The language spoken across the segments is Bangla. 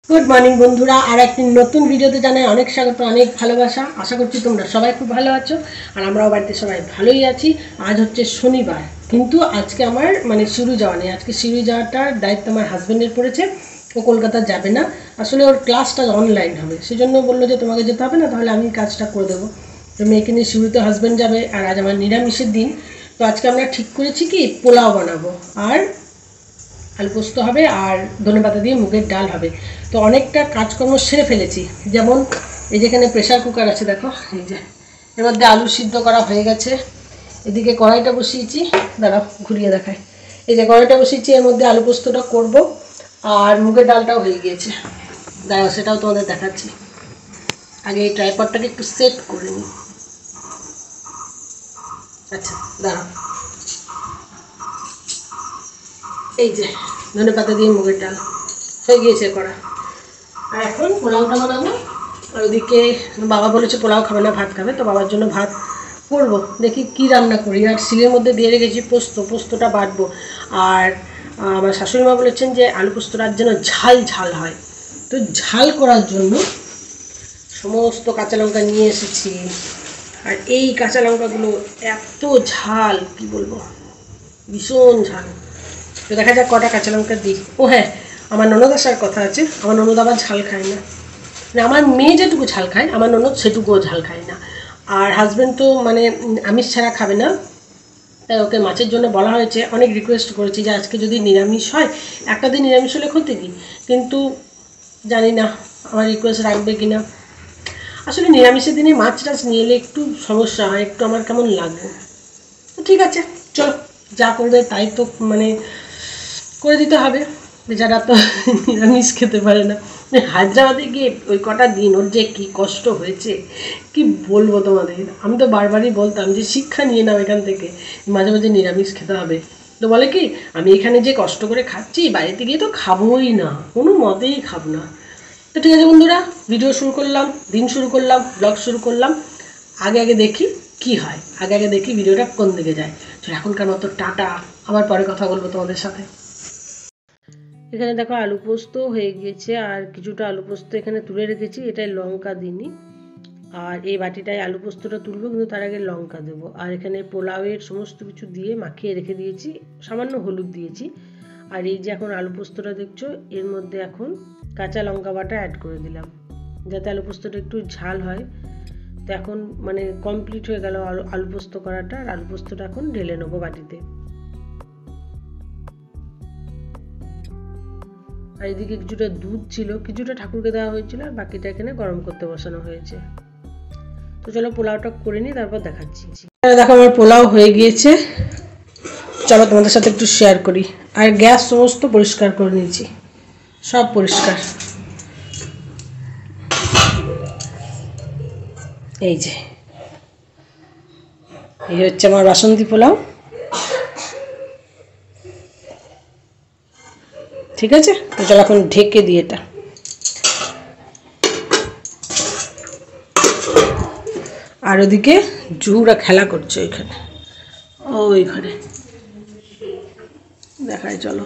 গুড মর্নিং বন্ধুরা, আর একটি নতুন ভিডিওতে জানাই অনেক স্বাগত, অনেক ভালোবাসা। আশা করছি তোমরা সবাই খুব ভালো আছো, আর আমরাও বাড়িতে সবাই ভালোই আছি। আজ হচ্ছে শনিবার, কিন্তু আজকে আমার সিউড়ি যাওয়া নেই। আজকে সিউড়ি যাওয়াটার দায়িত্ব আমার হাজব্যান্ডের পড়েছে। ও কলকাতা যাবে না, আসলে ওর ক্লাসটা অনলাইন হবে, সেজন্য বললো যে তোমাকে যেতে হবে না, তাহলে আমি কাজটা করে দেবো। তো মেয়েকে নিয়ে সিউড়িতে হাজব্যান্ড যাবে, আর আজ আমার নিরামিষের দিন। তো আজকে আমরা ঠিক করেছি কি পোলাও বানাবো, আর আলু পোস্ত হবে, আর ধনেপাতা দিয়ে মুগের ডাল হবে। তো অনেকটা কাজকর্ম সেরে ফেলেছি। যেমন এই যেখানে প্রেশার কুকার আছে, দেখো এই যে এর মধ্যে আলু সিদ্ধ করা হয়ে গেছে। এদিকে কড়াইটা বসিয়েছি, দাঁড়াও ঘুরিয়ে দেখায়। এই যে কড়াইটা বসিয়েছি, এর মধ্যে আলু পোস্তটা করব, আর মুগের ডালটাও হয়ে গিয়েছে। দাঁড়াও সেটাও তোমাদের দেখাচ্ছি। আগে এই ট্রাইপডটাকে একটু সেট করে নিই। আচ্ছা দাঁড়াও, এই যে ধনেপাতা দিয়ে মুগের ডাল হয়ে গিয়েছে করা। আর এখন পোলাওটা বানাবো। আর ওদিকে বাবা বলেছে পোলাও খাবে না, ভাত খাবে। তো বাবার জন্য ভাত করবো, দেখি কি রান্না করি। আর শিলের মধ্যে দিয়ে রেখেছি পোস্তটা বাটবো। আর আমার শাশুড়ি মা বলেছেন যে আলু পোস্তটা যেন ঝাল ঝাল হয়। তো ঝাল করার জন্য সমস্ত কাঁচা লঙ্কা নিয়ে এসেছি। আর এই কাঁচা লঙ্কাগুলো এত ঝাল, কি বলবো, ভীষণ ঝাল। তো দেখা যাক কটা কাঁচা লঙ্কা দিই। ও হ্যাঁ, আমার ননদ আসার কথা আছে। আমার ননদ আবার ঝাল খায় না। আমার মেয়ে যেটুকু ঝাল খায়, আমার ননদ সেটুকুও ঝাল খায় না। আর হাজব্যান্ড তো আমিষ ছাড়া খাবে না। তাই ওকে মাছের জন্য বলা হয়েছে। অনেক রিকোয়েস্ট করেছি যে আজকে যদি নিরামিষ হয়, একটা দিন নিরামিষ হলে ক্ষতি কি, কিন্তু জানি না আমার রিকোয়েস্ট রাখবে কিনা। আসলে নিরামিষের দিনে মাছ টাছ নিয়ে এলে একটু সমস্যা হয়, একটু আমার কেমন লাগবে। তো ঠিক আছে, চলো যা করবে তাই তো করে দিতে হবে। বেচারা তো নিরামিষ খেতে পারে না। হায়দ্রাবাদে গিয়ে ওই কটা দিন ওর যে কী কষ্ট হয়েছে, কি বলবো তোমাদের। আমি তো বারবারই বলতাম যে শিক্ষা নিয়ে নাও এখান থেকে, মাঝে মাঝে নিরামিষ খেতে হবে। তো বলে কি, আমি এখানে যে কষ্ট করে খাচ্ছি, বাড়িতে গিয়ে তো খাবোই না, কোনো মতেই খাবো না। তো ঠিক আছে বন্ধুরা, ভিডিও শুরু করলাম, দিন শুরু করলাম, ব্লগ শুরু করলাম। আগে আগে দেখি কি হয়, আগে আগে দেখি ভিডিওটা কোন দিকে যায়। তো এখনকার মতো টাটা, আবার পরে কথা বলবো তোমাদের সাথে। এখানে দেখো আলু পোস্ত হয়ে গিয়েছে, আর কিছুটা আলু পোস্ত এখানে তুলে রেখেছি, এটাই লঙ্কা দিইনি। আর এই বাটিটায় আলু পোস্তটা তুলবো, কিন্তু তার আগে লঙ্কা দেবো। আর এখানে পোলাওয়ের সমস্ত কিছু দিয়ে মাখিয়ে রেখে দিয়েছি, সামান্য হলুদ দিয়েছি। আর এই যে এখন আলু পোস্তটা দেখছো, এর মধ্যে এখন কাঁচা লঙ্কা বাটা অ্যাড করে দিলাম, যাতে আলু পোস্তটা একটু ঝাল হয়। তো এখন কমপ্লিট হয়ে গেল আলু পোস্ত করাটা। আর আলু পোস্তটা এখন ঢেলে নেবো বাটিতে। আর এদিকে কিছুটা দুধ ছিল, কিছুটা ঠাকুরকে দেওয়া হয়েছিল, আর বাকিটা এখানে গরম করতে বসানো হয়েছে। তো চলো পোলাওটা করে নিই, তারপর দেখাচ্ছি। দেখো আমার পোলাও হয়ে গিয়েছে, চলো তোমাদের সাথে একটু শেয়ার করি। আর গ্যাস সমস্ত পরিষ্কার করে নিয়েছি, সব পরিষ্কার। এই যে এই হচ্ছে আমার বাসন্তী পোলাও। ঠিক আছে, তো চলো এখন ঢেকে দিই এটা। আর ওদিকে জুহুরা খেলা করছে ওইখানে, ওইখানে দেখায়, চলো।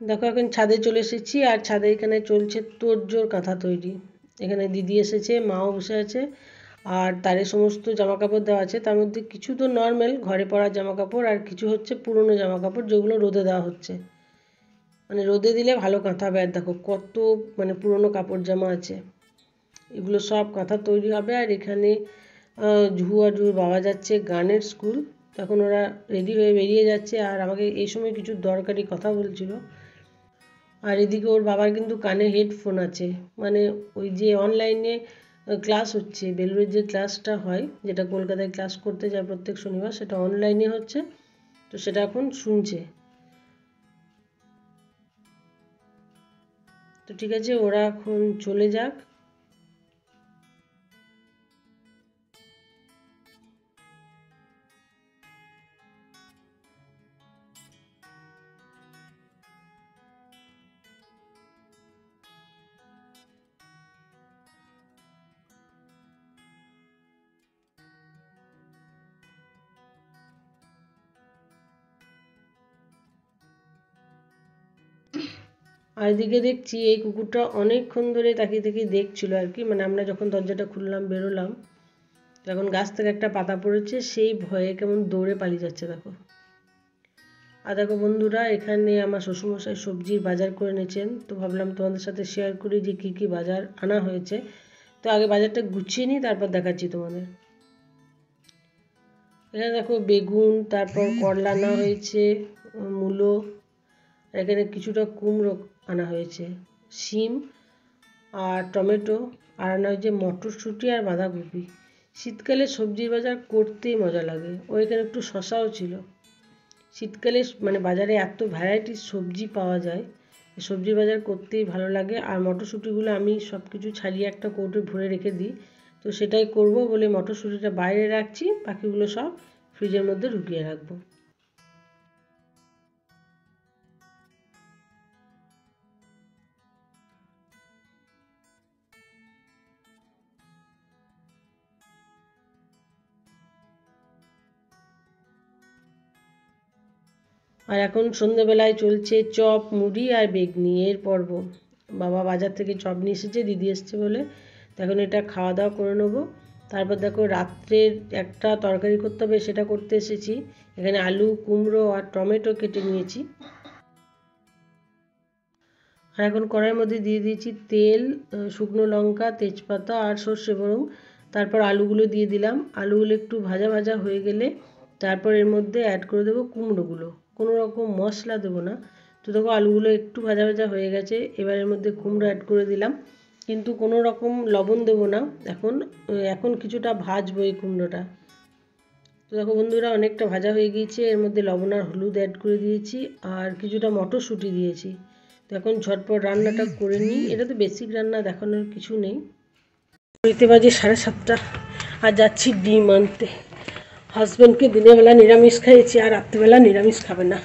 দেখো এখন ছাদে চলে এসেছি, আর ছাদে এখানে চলছে তোড়জোড় কাঁথা তৈরি। এখানে দিদি এসেছে, মাও বসে আছে, আর তারে সমস্ত জামা কাপড় দেওয়া আছে। তার মধ্যে কিছু তো নর্মাল ঘরে পরা জামা কাপড়, আর কিছু হচ্ছে পুরনো জামা কাপড়, যেগুলো রোদে দেওয়া হচ্ছে। রোদে দিলে ভালো কাঁথা হবে। আর দেখো কত পুরনো কাপড় জামা আছে, এগুলো সব কাঁথা তৈরি হবে। আর এখানে ঝুহু আর ঝুহুর বাবা যাচ্ছে গানের স্কুল, তখন ওরা রেডি হয়ে বেরিয়ে যাচ্ছে। আর আমাকে এই সময় কিছু দরকারি কথা বলছিল। আর এদিকে ওর বাবার কিন্তু কানে হেডফোন আছে, ওই যে অনলাইনে ক্লাস হচ্ছে, বেলুড়ের যে ক্লাসটা হয়, যেটা কলকাতায় ক্লাস করতে যায় প্রত্যেক শনিবার, সেটা অনলাইনে হচ্ছে। তো সেটা এখন শুনছে। তো ঠিক আছে, ওরা এখন চলে যাক। আর এদিকে দেখছি এই কুকুরটা অনেকক্ষণ ধরে তাকিয়ে তাকিয়ে দেখছিল আর কি, মানে আমরা যখন দরজাটা খুললাম বেরোলাম তখন গাছ থেকে একটা পাতা পড়েছে, সেই ভয়ে কেমন দৌড়ে পালিয়ে যাচ্ছে দেখো। আর দেখো বন্ধুরা, এখানে আমার শ্বশুরমশাই সবজির বাজার করে এনেছেন, তো ভাবলাম তোমাদের সাথে শেয়ার করি যে কী কী বাজার আনা হয়েছে। তো আগে বাজারটা গুছিয়ে নিই, তারপর দেখাচ্ছি তোমাদের। এখানে দেখো বেগুন, তারপর করলা আনা হয়েছে, মূলো, এখানে কিছুটা কুমড়ো আনা হয়েছে, শিম আর টমেটো, আর আনা হয়েছে মটরশুঁটি আর বাঁধাকপি। শীতকালে সবজির বাজার করতেই মজা লাগে। ও এখানে একটু শশাও ছিল। শীতকালে মানে বাজারে এত ভ্যারাইটির সবজি পাওয়া যায়, সবজির বাজার করতেই ভালো লাগে। আর মটরশুঁটিগুলো আমি সব কিছু ছাড়িয়ে একটা কৌটো ভরে রেখে দিই, তো সেটাই করব বলে মটরশুঁটিটা বাইরে রাখছি, বাকিগুলো সব ফ্রিজের মধ্যে ঢুকিয়ে রাখবো। আর এখন সন্ধ্যেবেলায় চলছে চপ, মুড়ি আর বেগনি এর পর্ব। বাবা বাজার থেকে চপ নিয়ে এসেছে, দিদি এসছে বলে, তখন এটা খাওয়া দাওয়া করে নেবো। তারপর দেখো রাত্রের একটা তরকারি করতে হবে, সেটা করতে এসেছি। এখানে আলু, কুমড়ো আর টমেটো কেটে নিয়েছি। আর এখন কড়াইয়ের মধ্যে দিয়ে দিয়েছি তেল, শুকনো লঙ্কা, তেজপাতা আর সর্ষে ফোড়ন। তারপর আলুগুলো দিয়ে দিলাম। আলুগুলো একটু ভাজা ভাজা হয়ে গেলে তারপর এর মধ্যে অ্যাড করে দেবো কুমড়োগুলো। কোনো রকম মশলা দেবো না। তো দেখো আলুগুলো একটু ভাজা ভাজা হয়ে গেছে, এবার এর মধ্যে কুমড়ো অ্যাড করে দিলাম, কিন্তু কোনো রকম লবণ দেবো না। এখন কিছুটা ভাজবো এই কুমড়োটা। তো দেখো বন্ধুরা, অনেকটা ভাজা হয়ে গিয়েছে, এর মধ্যে লবণ আর হলুদ অ্যাড করে দিয়েছি আর কিছুটা মটরশুঁটি দিয়েছি। তো এখন ঝটপট রান্নাটা করে নিই। এটা তো বেসিক রান্না, দেখানোর কিছু নেই। ঘড়িতে বাজে 7:30 আর যাচ্ছি ডিম আনতে। হাজব্যান্ডকে দিনের বেলা নিরামিষ খাইয়েছি আর রাত্রিবেলা নিরামিষ খাবে না।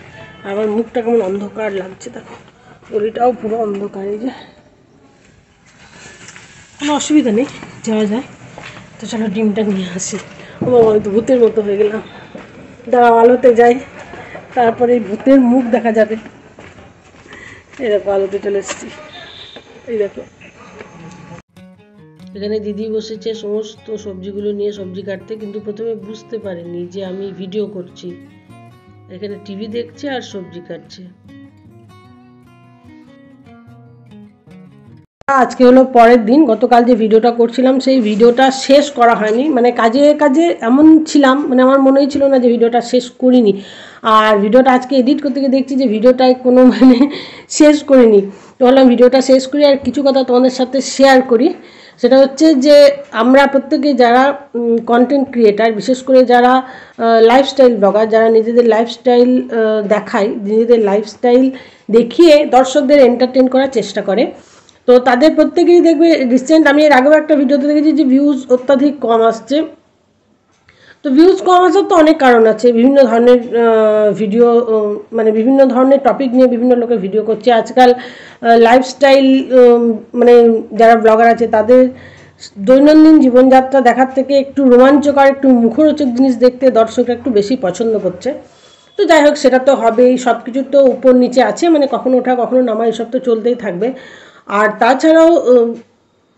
আমার মুখটা কেমন অন্ধকার লাগছে দেখো, গলিটাও পুরো অন্ধকার। এই যে কোনো অসুবিধা নেই, যাওয়া যায়। তো চলো ডিমটা নিয়ে আসি। ও বাবা, আমি তো ভূতের মতো হয়ে গেলাম। দাঁড়াও আলোতে যাই, তারপরে এই ভূতের মুখ দেখা যাবে। এই দেখো আলোতে চলে এসেছি, এই দেখো। এখানে দিদি বসেছে সমস্ত সবজিগুলো নিয়ে সবজি কাটতে, কিন্তু প্রথমে বুঝতে পারিনি যে আমি ভিডিও করছি। এখানে টিভি দেখছে আর সবজি কাটছে। আজকে হলো পরের দিন। গতকাল যে ভিডিওটা করছিলাম সেই ভিডিওটা শেষ করা হয়নি, মানে কাজে কাজে এমন ছিলাম, মানে আমার মনেই ছিল না যে ভিডিওটা শেষ করিনি। আর ভিডিওটা আজকে এডিট করতে গিয়ে দেখছি যে ভিডিওটায় কোনো মানে শেষ করিনি। তো বললাম ভিডিওটা শেষ করি আর কিছু কথা তোমাদের সাথে শেয়ার করি। সেটা হচ্ছে যে আমরা প্রত্যেকে যারা কন্টেন্ট ক্রিয়েটার, বিশেষ করে যারা লাইফস্টাইল ব্লগার, যারা নিজেদের লাইফস্টাইল দেখায়, নিজেদের লাইফস্টাইল দেখিয়ে দর্শকদের এন্টারটেন করার চেষ্টা করে, তো তাদের প্রত্যেকেই দেখবে রিসেন্ট, আমি এর আগেও একটা ভিডিওতে দেখেছি যে ভিউজ অত্যাধিক কম আসছে। তো ভিউজ কম আসার তো অনেক কারণ আছে, বিভিন্ন ধরনের ভিডিও, মানে বিভিন্ন ধরনের টপিক নিয়ে বিভিন্ন লোকে ভিডিও করছে আজকাল। লাইফস্টাইল মানে যারা ব্লগার আছে তাদের দৈনন্দিন জীবনযাত্রা দেখার থেকে একটু রোমাঞ্চকর, একটু মুখরোচক জিনিস দেখতে দর্শকরা একটু বেশি পছন্দ করছে। তো যাই হোক, সেটা তো হবেই, সব কিছু তো উপর নিচে আছে, মানে কখনো ওঠা কখনো নামা, এসব তো চলতেই থাকবে। আর তাছাড়াও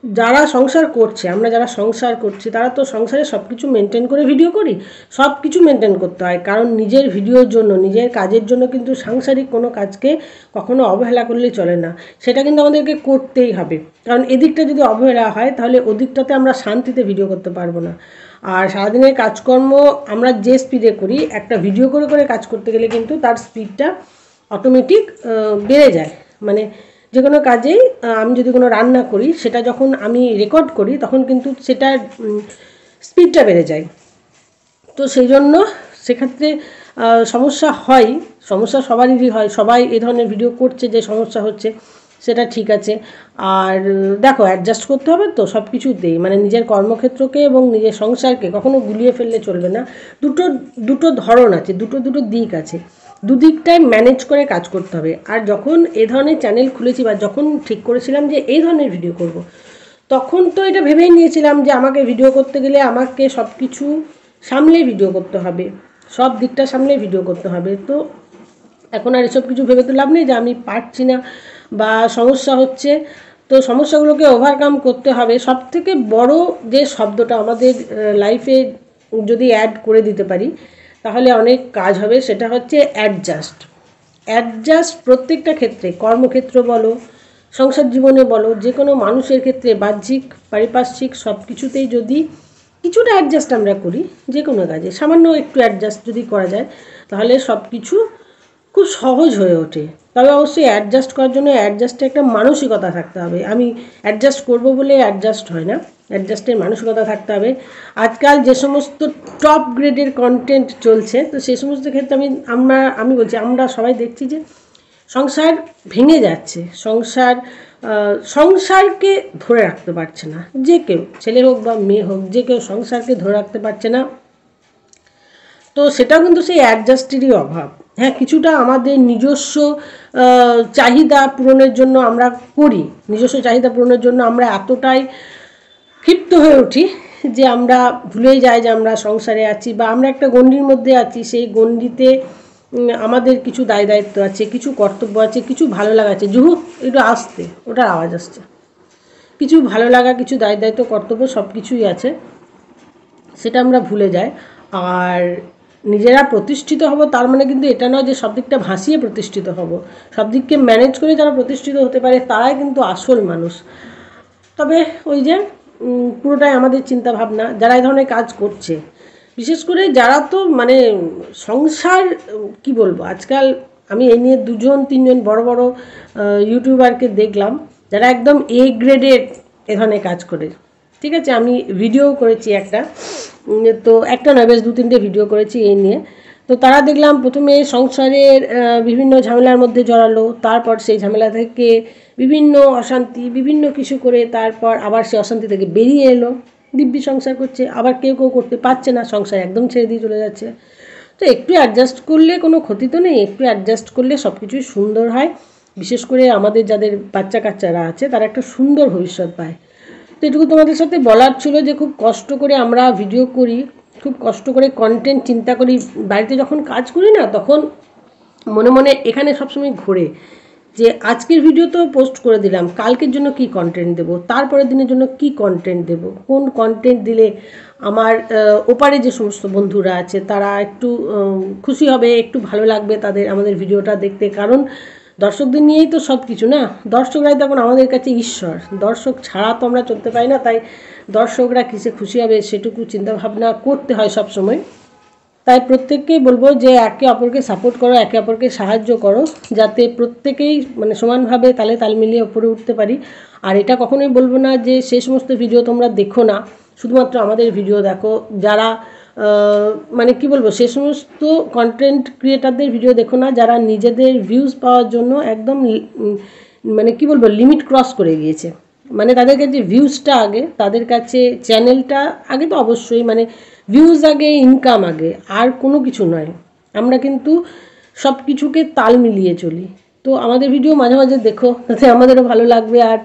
যারা সংসার করছে, আমরা যারা সংসার করছি তারা তো সংসারে সব কিছু মেনটেন করে ভিডিও করি। সব কিছু মেনটেন করতে হয়, কারণ নিজের ভিডিওর জন্য, নিজের কাজের জন্য কিন্তু সাংসারিক কোনো কাজকে কখনো অবহেলা করলে চলে না। সেটা কিন্তু আমাদেরকে করতেই হবে, কারণ এদিকটা যদি অবহেলা হয় তাহলে ওদিকটাতে আমরা শান্তিতে ভিডিও করতে পারবো না। আর সারাদিনের কাজকর্ম আমরা যে স্পিডে করি, একটা ভিডিও করে করে কাজ করতে গেলে কিন্তু তার স্পিডটা অটোমেটিক বেড়ে যায়। মানে যে কোনো কাজেই আমি যদি কোনো রান্না করি, সেটা যখন আমি রেকর্ড করি তখন কিন্তু সেটার স্পিডটা বেড়ে যায়। তো সেই জন্য সেক্ষেত্রে সমস্যা হয়, সমস্যা সবারই হয়, সবাই এই ধরনের ভিডিও করছে, যে সমস্যা হচ্ছে সেটা ঠিক আছে। আর দেখো অ্যাডজাস্ট করতে হবে তো সব কিছুতেই, মানে নিজের কর্মক্ষেত্রকে এবং নিজের সংসারকে কখনো গুলিয়ে ফেললে চলবে না। দুটো ধরন আছে, দুটো দিক আছে, দুদিকটাই ম্যানেজ করে কাজ করতে হবে। আর যখন এই ধরনের চ্যানেল খুলেছি বা যখন ঠিক করেছিলাম যে এই ধরনের ভিডিও করব, তখন তো এটা ভেবেই নিয়েছিলাম যে আমাকে ভিডিও করতে গেলে আমাকে সব কিছু সামলে ভিডিও করতে হবে, সব দিকটা সামলে ভিডিও করতে হবে। তো এখন আর এসব কিছু ভেবে তো লাভ নেই যে আমি পারছি না, বা সমস্যা হচ্ছে, তো সমস্যাগুলোকে ওভারকাম করতে হবে। সবথেকে বড় যে শব্দটা আমাদের লাইফে যদি অ্যাড করে দিতে পারি তাহলে অনেক কাজ হবে, সেটা হচ্ছে অ্যাডজাস্ট। অ্যাডজাস্ট প্রত্যেকটা ক্ষেত্রে, কর্মক্ষেত্র বলো, সংসার জীবনে বলো, যে কোনো মানুষের ক্ষেত্রে বাহ্যিক পারিপার্শ্বিক সব কিছুতেই যদি কিছুটা অ্যাডজাস্ট আমরা করি, যে কোনো কাজে সামান্য একটু অ্যাডজাস্ট যদি করা যায় তাহলে সব কিছু খুব সহজ হয়ে ওঠে। তবে অবশ্যই অ্যাডজাস্ট করার জন্য অ্যাডজাস্টে একটা মানসিকতা থাকতে হবে। আমি অ্যাডজাস্ট করব বলে অ্যাডজাস্ট হয় না, অ্যাডজাস্টের মানসিকতা থাকতে হবে। আজকাল যে সমস্ত টপ গ্রেডের কন্টেন্ট চলছে, তো সেই সমস্ত ক্ষেত্রে আমি বলছি আমরা সবাই দেখছি যে সংসার ভেঙে যাচ্ছে, সংসারকে ধরে রাখতে পারছে না যে কেউ, ছেলে হোক বা মেয়ে হোক, যে কেউ সংসারকে ধরে রাখতে পারছে না। তো সেটাও কিন্তু সেই অ্যাডজাস্টেরই অভাব। হ্যাঁ, কিছুটা আমাদের নিজস্ব চাহিদা পূরণের জন্য আমরা করি, নিজস্ব চাহিদা পূরণের জন্য আমরা এতটাই ক্ষিপ্ত হয়ে উঠি যে আমরা ভুলেই যাই যে আমরা সংসারে আছি বা আমরা একটা গণ্ডির মধ্যে আছি। সেই গণ্ডিতে আমাদের কিছু দায় দায়িত্ব আছে, কিছু কর্তব্য আছে, কিছু ভালো লাগা আছে। জুহু একটু আসতে, ওটার আওয়াজ আসছে। কিছু ভালো লাগা, কিছু দায় দায়িত্ব, কর্তব্য সব কিছুই আছে, সেটা আমরা ভুলে যাই। আর নিজেরা প্রতিষ্ঠিত হব তার মানে কিন্তু এটা নয় যে সব দিকটা ভাসিয়ে প্রতিষ্ঠিত হব। সব দিককে ম্যানেজ করে যারা প্রতিষ্ঠিত হতে পারে তারাই কিন্তু আসল মানুষ। তবে ওই যে পুরোটাই আমাদের চিন্তা ভাবনা। যারা এই ধরনের কাজ করছে, বিশেষ করে যারা তো মানে সংসার কি বলবো, আজকাল আমি এই নিয়ে 2-3জন বড় বড় ইউটিউবারকে দেখলাম যারা একদম এ গ্রেডের এ ধরনের কাজ করে। ঠিক আছে, আমি ভিডিও করেছি একটা, তো একটা নয় বেশ 2-3টে ভিডিও করেছি এই নিয়ে। তো তারা দেখলাম প্রথমে সংসারের বিভিন্ন ঝামেলার মধ্যে জড়ালো, তারপর সেই ঝামেলা থেকে বিভিন্ন অশান্তি, বিভিন্ন কিছু করে তারপর আবার সে অশান্তি থেকে বেরিয়ে এলো, দিব্যি সংসার করছে। আবার কেউ কেউ করতে পারছে না, সংসার একদম ছেড়ে দিয়ে চলে যাচ্ছে। তো একটু অ্যাডজাস্ট করলে কোনো ক্ষতি তো নেই, একটু অ্যাডজাস্ট করলে সব কিছুই সুন্দর হয়। বিশেষ করে আমাদের যাদের বাচ্চা কাচ্চারা আছে তারা একটা সুন্দর ভবিষ্যৎ পায়। তো এটুকু তোমাদের সাথে বলার ছিল যে খুব কষ্ট করে আমরা ভিডিও করি, খুব কষ্ট করে কন্টেন্ট চিন্তা করি। বাড়িতে যখন কাজ করি না তখন মনে মনে এখানে সবসময় ঘোরে যে আজকের ভিডিও তো পোস্ট করে দিলাম, কালকের জন্য কি কন্টেন্ট দেব, তারপরের দিনের জন্য কি কন্টেন্ট দেব, কোন কন্টেন্ট দিলে আমার ওপারে যে সমস্ত বন্ধুরা আছে তারা একটু খুশি হবে, একটু ভালো লাগবে তাদের আমাদের ভিডিওটা দেখতে। কারণ দর্শকদের নিয়েই তো সব কিছু না, দর্শকরাই তখন আমাদের কাছে ঈশ্বর। দর্শক ছাড়া তো আমরা চলতে পারি না, তাই দর্শকরা কিসে খুশি হবে সেটুকু চিন্তাভাবনা করতে হয় সব সময়। তাই প্রত্যেককেই বলবো যে একে অপরকে সাপোর্ট করো, একে অপরকে সাহায্য করো, যাতে প্রত্যেকেই মানে সমানভাবে তালে তাল মিলিয়ে ওপরে উঠতে পারি। আর এটা কখনোই বলবো না যে সেই সমস্ত ভিডিও তোমরা দেখো না, শুধুমাত্র আমাদের ভিডিও দেখো। যারা মানে কি বলবো, সে সমস্ত কন্টেন্ট ক্রিয়েটারদের ভিডিও দেখো না যারা নিজেদের ভিউজ পাওয়ার জন্য একদম মানে কি বলবো লিমিট ক্রস করে গিয়েছে। মানে তাদের কাছে ভিউজটা আগে, তাদের কাছে চ্যানেলটা আগে, তো অবশ্যই মানে ভিউজ আগে, ইনকাম আগে, আর কোনো কিছু নয়। আমরা কিন্তু সব কিছুকে তাল মিলিয়ে চলি। তো আমাদের ভিডিও মাঝে মাঝে দেখো, তাতে আমাদেরও ভালো লাগবে আর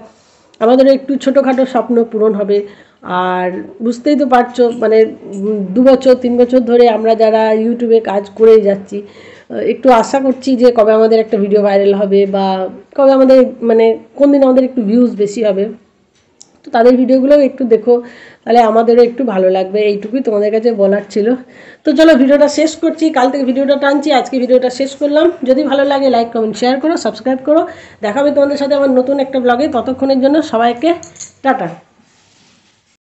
আমাদেরও একটু ছোটোখাটো স্বপ্ন পূরণ হবে। আর বুঝতেই তো পারছো মানে 2-3 বছর ধরে আমরা যারা ইউটিউবে কাজ করেই যাচ্ছি, একটু আশা করছি যে কবে আমাদের একটা ভিডিও ভাইরাল হবে বা কবে আমাদের মানে কোন দিন আমাদের একটু ভিউজ বেশি হবে। তো তাদের ভিডিওগুলোও একটু দেখো, তাহলে আমাদেরও একটু ভালো লাগবে। এইটুকুই তোমাদের কাছে বলার ছিল। তো চলো ভিডিওটা শেষ করছি, কাল থেকে ভিডিওটা টানছি, আজকে ভিডিওটা শেষ করলাম। যদি ভালো লাগে লাইক কমেন্ট শেয়ার করো, সাবস্ক্রাইব করো। দেখা হবে তোমাদের সাথে আমার নতুন একটা ব্লগে। ততক্ষণের জন্য সবাইকে টাটা।